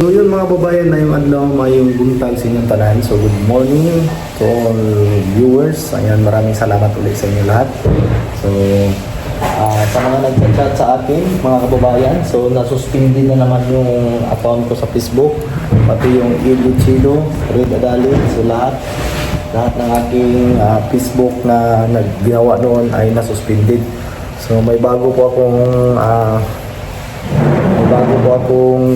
So yun mga babayan na yung adlaw, mayong buntag sa inyong tanan. So good morning to all viewers. Ayan, maraming salamat ulit sa inyo lahat. So sa mga nag-chat sa akin, mga kababayan, so nasuspindi na naman yung account ko sa Facebook, pati yung Ili Chilo, Red Adali, so lahat ng aking Facebook na nagginawa noon ay nasuspended. So may bago po akong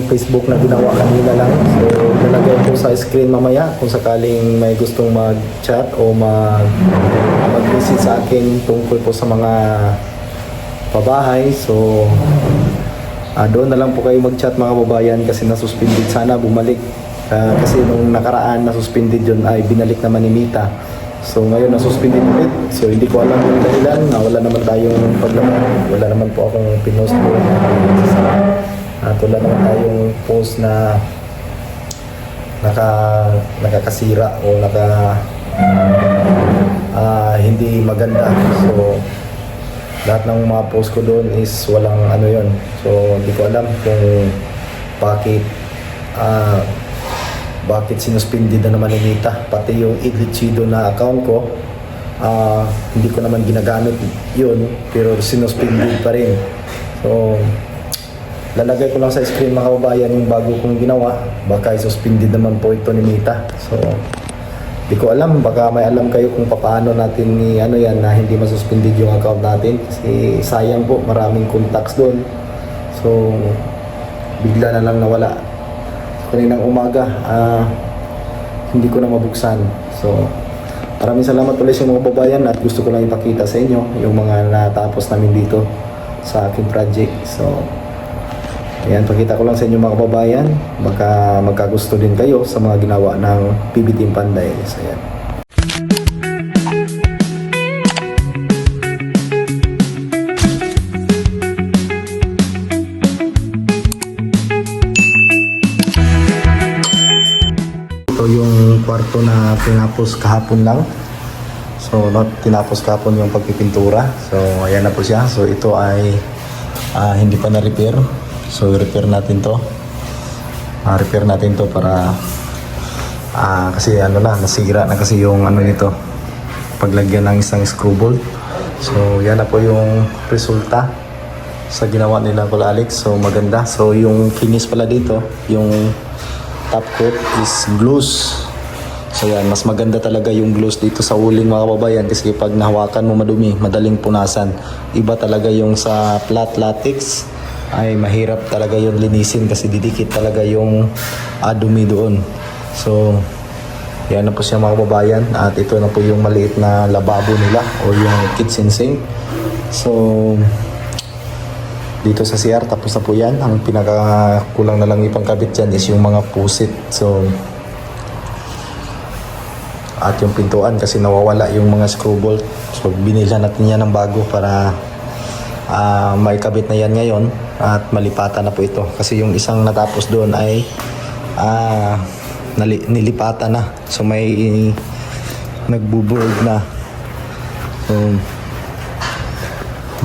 Facebook na ginawa kanina lang. So lalagay ko sa screen mamaya kung sakaling may gustong mag-chat o mag-visit sa akin tungkol po sa mga pabahay. So doon na lang po kayo mag-chat mga babayan kasi nasuspended. Sana bumalik kasi nung nakaraan nasuspended yun ay binalik naman ni Mita. So ngayon nasuspended ulit. So hindi ko alam yung dahilan na wala naman tayong paglaman. Wala naman po akong pinost doon. At wala naman tayong post na nakakasira o hindi maganda. So lahat ng mga post ko doon is walang ano yon. So hindi ko alam kung bakit sinuspindi na naman ni Mita. Pati yung Iglichido na account ko, hindi ko naman ginagamit yun, pero sinuspindi pa rin. So lalagay ko lang sa screen mga kababayan yung bago kong ginawa. Baka isuspindi naman po ito ni Mita. So di ko alam, baka may alam kayo kung paano natin yan na hindi masuspended yung account natin. Kasi sayang po, maraming contacts doon. So bigla na lang nawala. So, kaninang umaga, hindi ko na mabuksan. So maraming salamat ulit sa mga babayan at gusto ko lang ipakita sa inyo yung mga natapos namin dito sa aking project. So ayan, pakita ko lang sa inyo mga kababayan. Baka magkagusto din kayo sa mga ginawa ng PB Team Panday. So ayan. Ito yung kwarto na tinapos kahapon lang. So tinapos kahapon yung pagpipintura. So ayan na po siya. So ito ay hindi pa na-repair. So repair natin to. Repair natin to para kasi nasira na kasi yung nito. Paglagyan ng isang screw bolt. So yan na po yung resulta sa ginawa nila Kuya Alex. So maganda. So yung finish pala dito, yung top coat is gloss. So yan, mas maganda talaga yung gloss dito sa uling mga kababayan kasi pag nahawakan mo madumi, madaling punasan. Iba talaga yung sa flat latex. Ay mahirap talaga yung linisin kasi didikit talaga yung dumi doon. So yan na po siya mga kababayan at ito na po yung maliit na lababo nila o yung kitchen sink. So dito sa CR tapos na po yan. Ang pinakakulang na lang ipangkabit dyan is yung mga pusit. So at yung pintuan kasi nawawala yung mga screw bolt. So binilhan natin yan ng bago para may kabit na yan ngayon at malipatan na po ito kasi yung isang natapos doon ay nilipatan na. So may nagbuburg na. So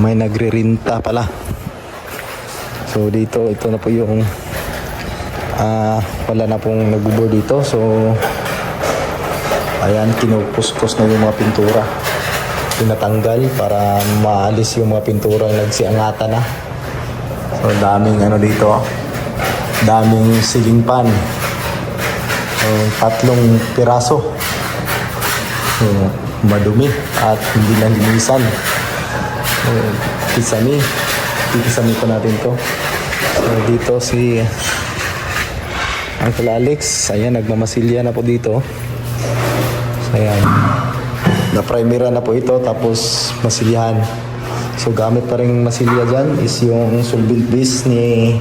may nagririnta pala. So dito ito na po yung wala na pong nagbubur dito. So ayan, kinukuskus na yung mga pintura, tinatanggal para maalis yung mga pintura nagsiangatan na. So daming dito, daming ceiling fan. So 3 piraso. So madumi at hindi na linisan. So kisami pa natin to. So dito si Uncle Alex, ayan, nagmamasilya na po dito. So ayan, na-primera na po ito tapos masilyahan. So gamit pa rin masilya dyan is yung solvent base ni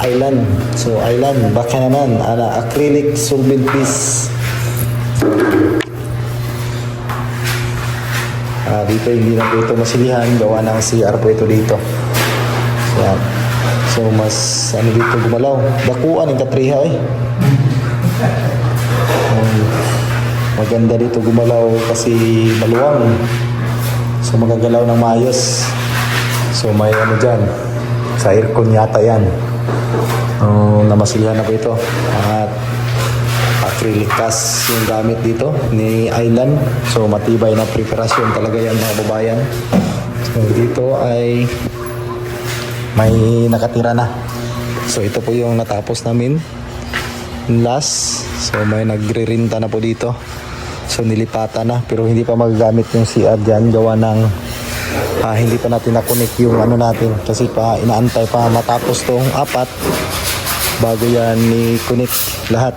Island. So Island, baka naman acrylic solvent base. Dito hindi na po ito masilyahan, gawa ng CR po ito dito. So, yan. So mas dito gumalaw, dakuan yung katriha maganda dito gumalaw kasi maluwang. So magagalaw ng maayos. So may dyan, sa aircon yata yan. So namasilihan na po ito at acrylic cast yung gamit dito ni Island. So matibay na preparasyon talaga yan mga babayan. So dito ay may nakatira na. So ito po yung natapos namin last. So may nagre-rinta na po dito. So nilipatan na pero hindi pa magagamit yung CR dyan. Gawa ng hindi pa natin na-connect yung ano natin. Kasi pa inaantay pa matapos tong apat bago yan i-connect lahat.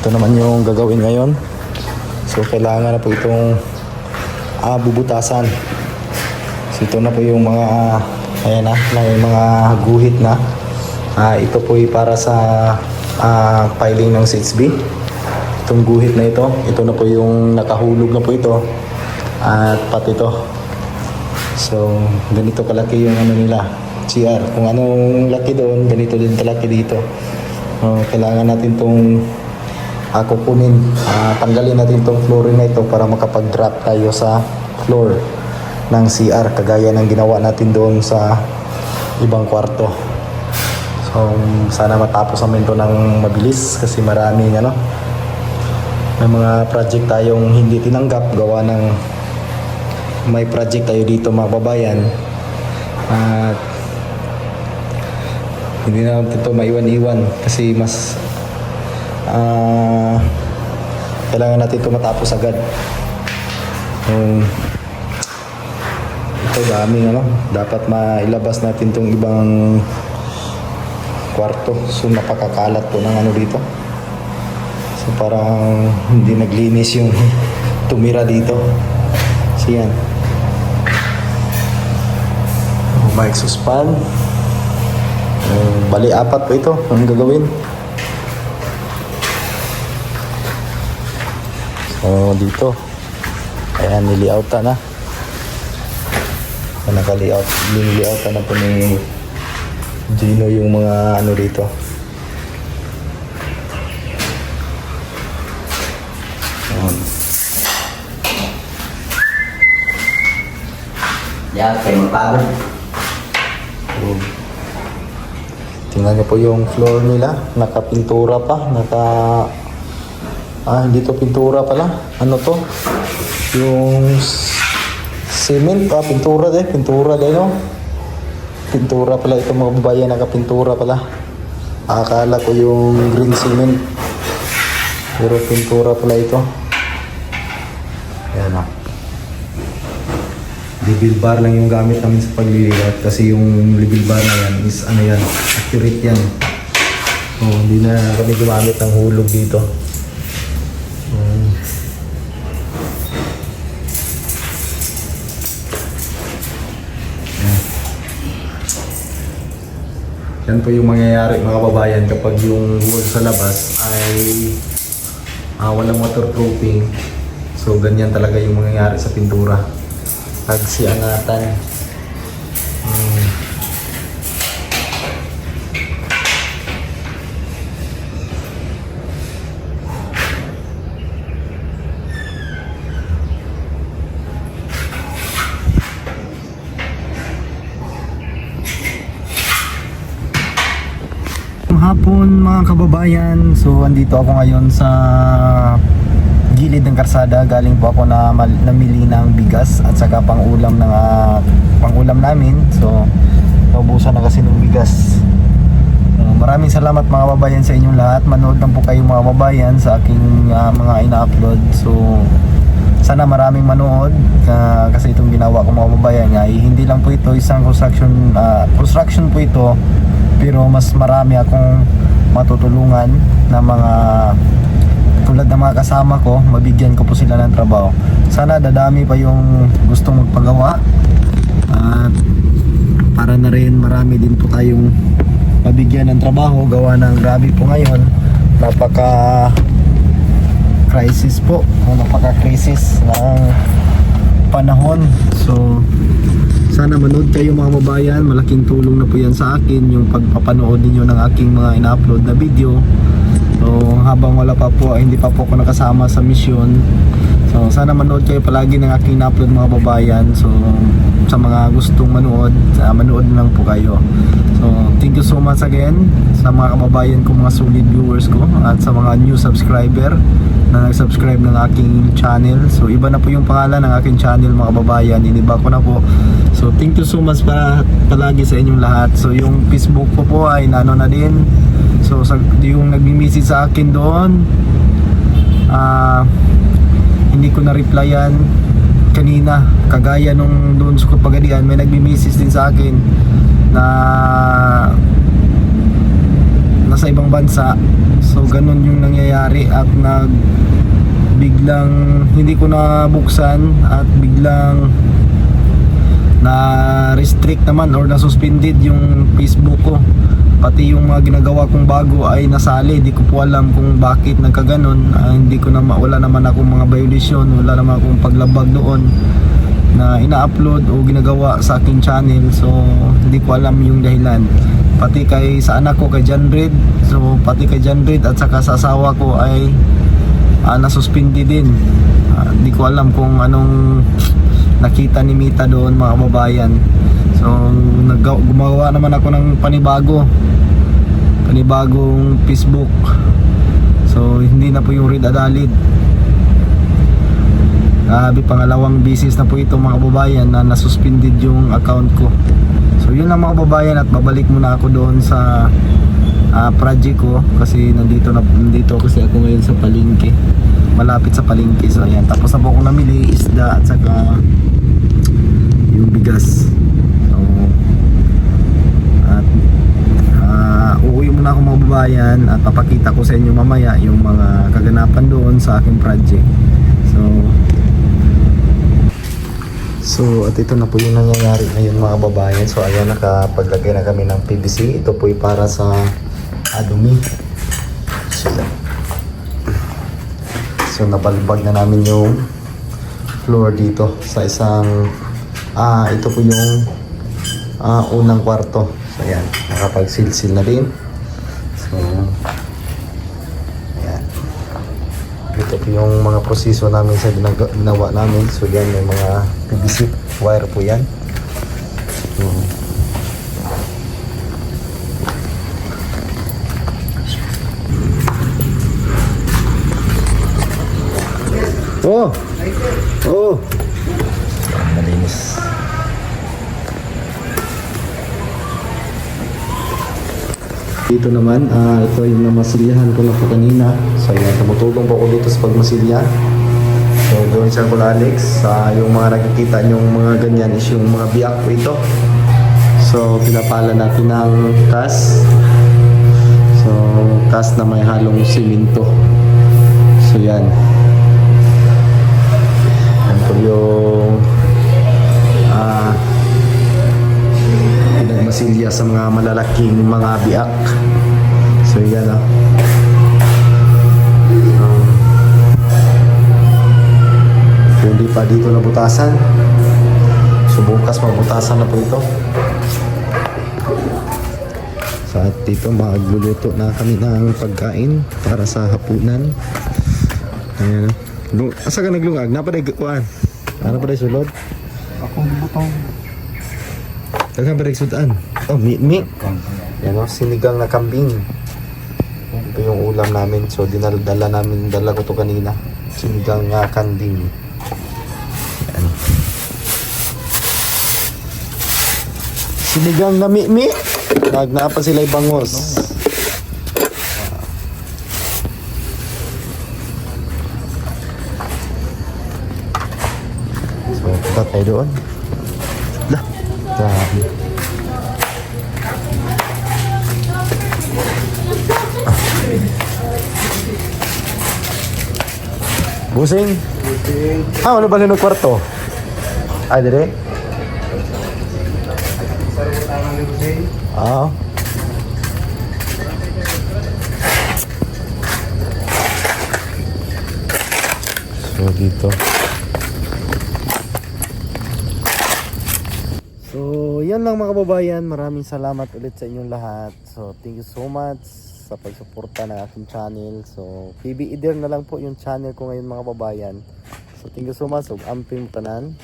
Ito naman yung gagawin ngayon. So kailangan na po itong bubutasan. So ito na po yung mga ayan na, may mga guhit na. Ito po ay para sa piling ng 6B. Itong guhit na ito na po yung nakahulog na po ito. At pati ito. So ganito kalaki yung ano nila, CR. Kung anong laki doon, ganito din kalaki dito. Kailangan natin itong kukunin, tanggalin natin itong flooring na ito para makapag-drop tayo sa floor ng CR kagaya ng ginawa natin doon sa ibang kwarto. So sana matapos namin ito ng mabilis kasi maraming may mga project tayong hindi tinanggap gawa ng may project tayo dito mga babayan at hindi na natin ito maiwan-iwan kasi mas kailangan natin ito matapos agad. Ito daming dapat mailabas natin itong ibang kwarto. So napakakalat po ng dito. So parang hindi naglinis yung tumira dito. So yan. May exhaust fan. Bali apat po ito ang gagawin. So dito ayan, nilioutan na. Naka-layout, nilioutan na po ni Gino yung mga dito. Yan, kayo magpagod. Tingnan niyo po yung floor nila, nakapintura pa, hindi to pintura pala. Ano to? Yung cement, pintura din no? Pintura pala ito mga babayan, nakapintura pala. Akala ko yung green cement. Pero pintura pala ito. Ayan Level bar lang yung gamit namin sa paglilipat kasi yung level bar na yan is accurate yan. Hindi na kami gumamit ng hulog dito. Yan po yung mangyayari mga babayan kapag yung wall sa labas ay walang waterproofing. So ganyan talaga yung mangyayari sa pintura. Pagsiangatan. Hapon mga kababayan, so andito ako ngayon sa gilid ng karsada. Galing po ako na namili ng bigas at saka pang-ulam namin. So naubusan na kasi ng bigas. Maraming salamat mga kababayan sa inyong lahat. Manood lang po kayo mga kababayan sa aking mga ina-upload. So sana maraming manood kasi itong ginawa ko mga kababayan hindi lang po ito isang construction po ito, pero mas marami akong matutulungan na mga tulad ng mga kasama ko, mabigyan ko po sila ng trabaho. Sana dadami pa yung gustong magpagawa at para na rin marami din po tayong mabigyan ng trabaho gawa ng grabe po ngayon, napaka crisis po, napaka crisis ng panahon. So sana manood kayo mga kababayan, malaking tulong na po yan sa akin yung pagpapanood ninyo ng aking mga ina-upload na video. So habang wala pa po, hindi pa po ako nakasama sa mission, so So sana manood kayo palagi ng aking na-upload mga babayan. So sa mga gustong manood, manood lang po kayo. So thank you so much again sa mga kababayan ko, mga solid viewers ko, at sa mga new subscriber na nag-subscribe ng aking channel. So iba na po yung pangalan ng aking channel mga kababayan, iniba ko na po. So thank you so much palagi sa inyong lahat. So yung Facebook ko po ay nano na din. So yung nagmi-message sa akin doon, hindi ko na replyan kanina, kagaya nung doon sa Pagadian, may nagmi-message din sa akin na nasa ibang bansa. So ganun yung nangyayari at biglang hindi ko na buksan at biglang na restrict naman or na suspended yung Facebook ko. Pati yung mga ginagawa kong bago ay nasali. Di ko po alam kung bakit nagkaganon. Hindi ko na wala naman akong mga violation, wala naman akong paglabag doon na ina-upload o ginagawa sa aking channel. So hindi ko alam yung dahilan. Pati sa anak ko, kay John Reed. So pati kay John Reed at saka sa asawa ko ay nasuspindi din. Hindi ko alam kung anong nakita ni Mita doon mga kababayan. So gumawa naman ako ng panibagong Facebook. So hindi na po yung Reed Adalid. Pangalawang business na po ito mga kababayan na nasuspended yung account ko. So yun lang mga kababayan, at babalik muna ako doon sa project ko kasi nandito kasi ako ngayon sa palengke, malapit sa palengke. So ayan, tapos na po ako namili isda at saka yung bigas. So at uuwi muna ako mga kababayan at papakita ko sa inyo mamaya yung mga kaganapan doon sa aking project. So at ito na po yung nangyayari ngayon mga kababayan. So ayan, nakapaglagay na kami ng PVC. Ito po ay para sa dumi. So nabalbag na namin yung floor dito sa isang ito po yung unang kwarto. So ayan, nakapagsilsil na din. So ayan, ito po yung mga proseso namin sa ginawa namin. So yan, may mga PVC wire po yan. So, malinis. Dito naman, ito yung namasilyahan ko na po kanina. So yan, tumutulong po ako dito sa pagmasilya. So doon sa Alex, yung mga nakikita nyong mga ganyan is yung mga biyak po ito. So pinapala natin ng cast. So cast na may halong simento. So yan. Yan po yung pinagmasilya sa mga malalaking mga biyak. So yan hindi pa dito nabutasan. So bukas mabutasan na po ito. So at dito magluluto na kami ng pagkain para sa hapunan. Ayan. Asa ka naglungag? Napaday kuan? Ano pa day sulod? Akong butong. Daghang pa day sudan. Oh, mi. Yan sinigang na kambing. Ito yung ulam namin. So dala ko to kanina. Sinigang kambing. Yan. Sinigang na mi. Nagnapa sila bangos. So, punta tayo doon. Lah, grabe. Busing? Ano ba yung kwarto? Ay, dire? So dito. So yan lang mga kababayan, maraming salamat ulit sa inyong lahat. So thank you so much sa pagsuporta ng aking channel. So PB Ider na lang po yung channel ko ngayon mga kababayan. So thank you so much ug amping tanan.